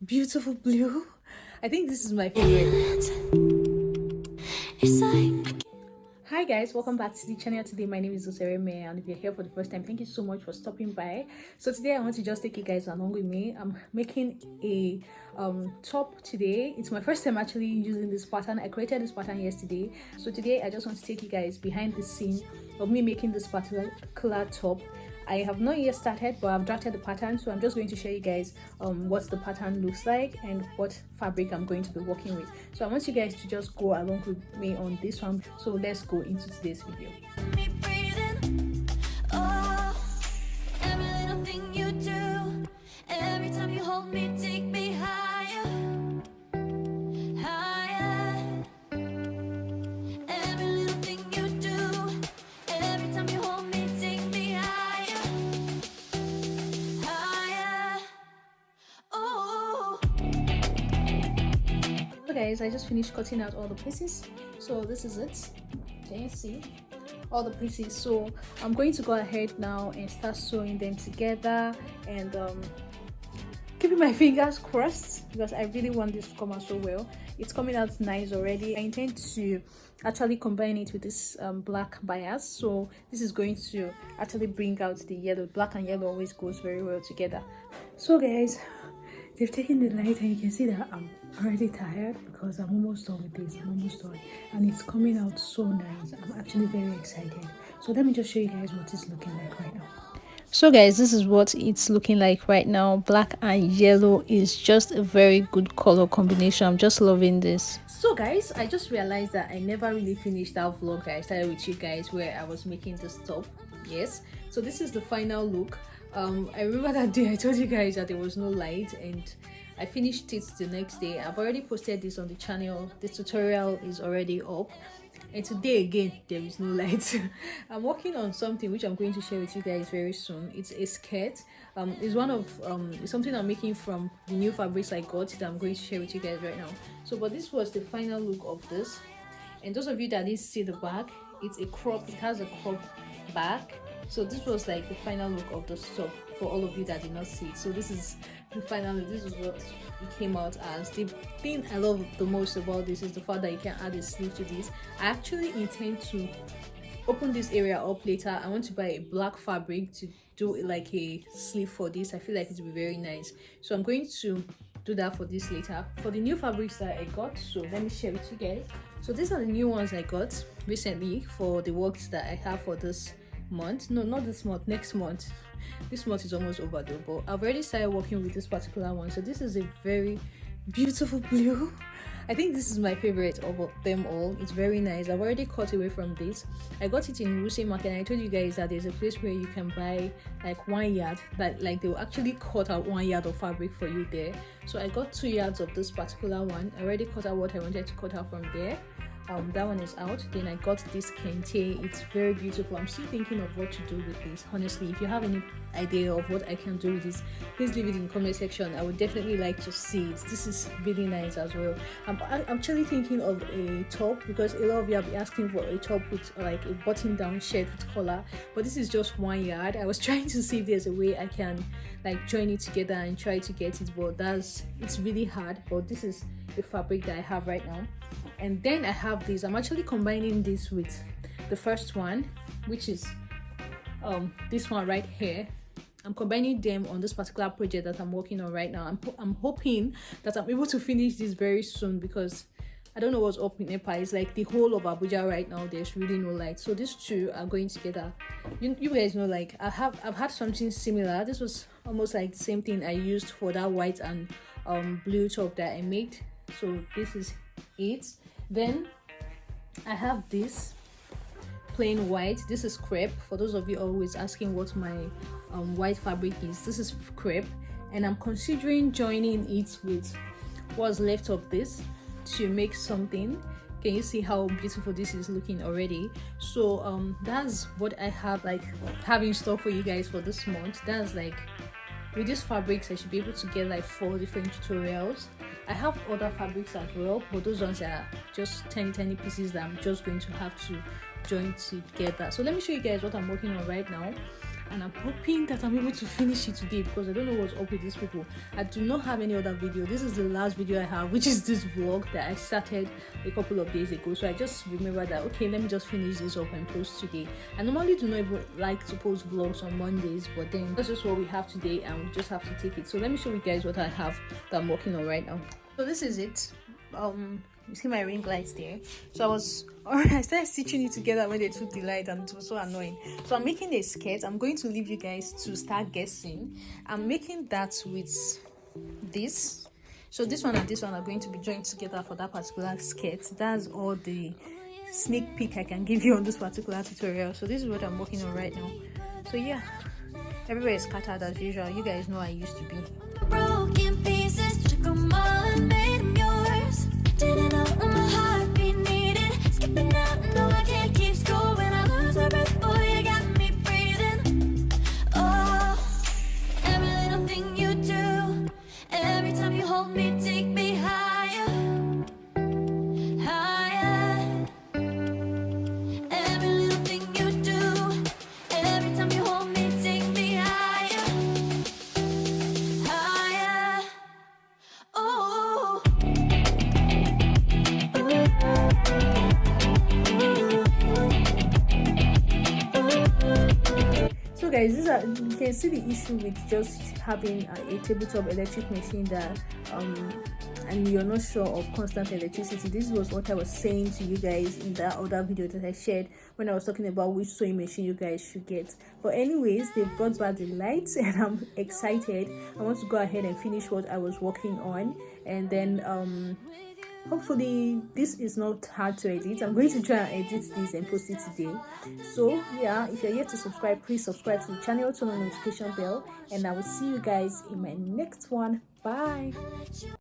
beautiful blue. I think this is my favorite. Hi guys, welcome back to the channel. Today my name is May, and if you're here for the first time, thank you so much for stopping by. So today I want to just take you guys along with me. I'm making a top today. It's my first time actually using this pattern. I created this pattern yesterday, so today I just want to take you guys behind the scene of me making this particular top. I have not yet started, but I've drafted the pattern, so I'm just going to show you guys what the pattern looks like and what fabric I'm going to be working with. So I want you guys to just go along with me on this one. So let's go into today's video. Guys, I just finished cutting out all the pieces, so this is it. Can you see all the pieces? So I'm going to go ahead now and start sewing them together, and keeping my fingers crossed because I really want this to come out so well. It's coming out nice already. I intend to actually combine it with this black bias, so this is going to actually bring out the yellow. Black and yellow always goes very well together. So guys, they've taken the light and you can see that I'm already tired because I'm almost done with this. I'm almost done and it's coming out so nice. I'm actually very excited. So let me just show you guys what it's looking like right now. So guys, this is what it's looking like right now. Black and yellow is just a very good color combination. I'm just loving this. So guys, I just realized that I never really finished that vlog that I started with you guys where I was making this top. Yes, so this is the final look. I remember that day I told you guys that there was no light and I finished it the next day. I've already posted this on the channel. The tutorial is already up, and today again there is no light. I'm working on something which I'm going to share with you guys very soon. It's a skirt. It's one of it's something I'm making from the new fabrics I got that I'm going to share with you guys right now. So but this was the final look of this, and those of you that didn't see the back, it's a crop. It has a crop back. So this was like the final look of the top for all of you that did not see it. So this is the final look. This is what it came out as. The thing I love the most about this is the fact that you can add a sleeve to this. I actually intend to open this area up later. I want to buy a black fabric to do like a sleeve for this. I feel like it will be very nice, so I'm going to do that for this later. For the new fabrics that I got, so let me share with you guys. So these are the new ones I got recently for the works that I have for this month. No, not this month, next month. This month is almost over though, but I've already started working with this particular one. So this is a very beautiful blue. I think this is my favorite of them all. It's very nice. I've already cut away from this. I got it in Wuse Market, and I told you guys that there's a place where you can buy like 1 yard, that like they will actually cut out 1 yard of fabric for you there. So I got 2 yards of this particular one. I already cut out what I wanted to cut out from there. That one is out. Then I got this kente. It's very beautiful. I'm still thinking of what to do with this. Honestly, if you have any idea of what I can do with this, please leave it in the comment section. I would definitely like to see it. This is really nice as well. I'm actually thinking of a top because a lot of you have been asking for a top with like a button down shirt with collar, but this is just 1 yard. I was trying to see if there's a way I can like join it together and try to get it, but it's really hard. But this is the fabric that I have right now. And then I have this. I'm actually combining this with the first one, which is this one right here. I'm combining them on this particular project that I'm working on right now. I'm hoping that I'm able to finish this very soon because I don't know what's up in Nepal. It's like the whole of Abuja right now, there's really no light. So these two are going together. You guys know, like I've had something similar. This was almost like the same thing I used for that white and blue top that I made. So this is it. Then I have this plain white. This is crepe. For those of you always asking what my white fabric is, this is crepe, and I'm considering joining it with what's left of this to make something. Can you see how beautiful this is looking already? So that's what I have in store for you guys for this month. That's like, with these fabrics I should be able to get like 4 different tutorials. I have other fabrics as well, but those ones are just tiny pieces that I'm just going to have to join together. So let me show you guys what I'm working on right now. and I'm hoping that I'm able to finish it today, because I don't know what's up with these people. I do not have any other video. This is the last video I have, which is this vlog that I started a couple of days ago. So I just remember that, okay, let me just finish this up and post today. I normally do not even like to post vlogs on Mondays, but then that's just what we have today and we just have to take it. So let me show you guys what I have that I'm working on right now. So this is it. You see my ring lights there. So I started stitching it together when they took the light, and it was so annoying. So I'm making a skirt. I'm going to leave you guys to start guessing. I'm making that with this. So this one and this one are going to be joined together for that particular skirt. That's all the sneak peek I can give you on this particular tutorial. So this is what I'm working on right now. So yeah, everywhere is scattered as usual. You guys know I used to be. Broken pieces, took them all and made them yours. Didn't know when my heartbeat needed skipping out. No, I can't keep score when I lose my breath. Boy, you got me breathing. Oh, every little thing you do, every time you hold me, take me higher, higher. Every little thing you do, every time you hold me, take me higher, higher. Oh. So guys, you can see the issue with just having a tabletop electric machine that and you're not sure of constant electricity. This was what I was saying to you guys in that other video that I shared when I was talking about which sewing machine you guys should get. But anyways, they brought back the lights and I'm excited. I want to go ahead and finish what I was working on, and then hopefully this is not hard to edit. I'm going to try and edit this and post it today. So yeah, if you're yet to subscribe, please subscribe to the channel, turn on the notification bell, and I will see you guys in my next one. Bye.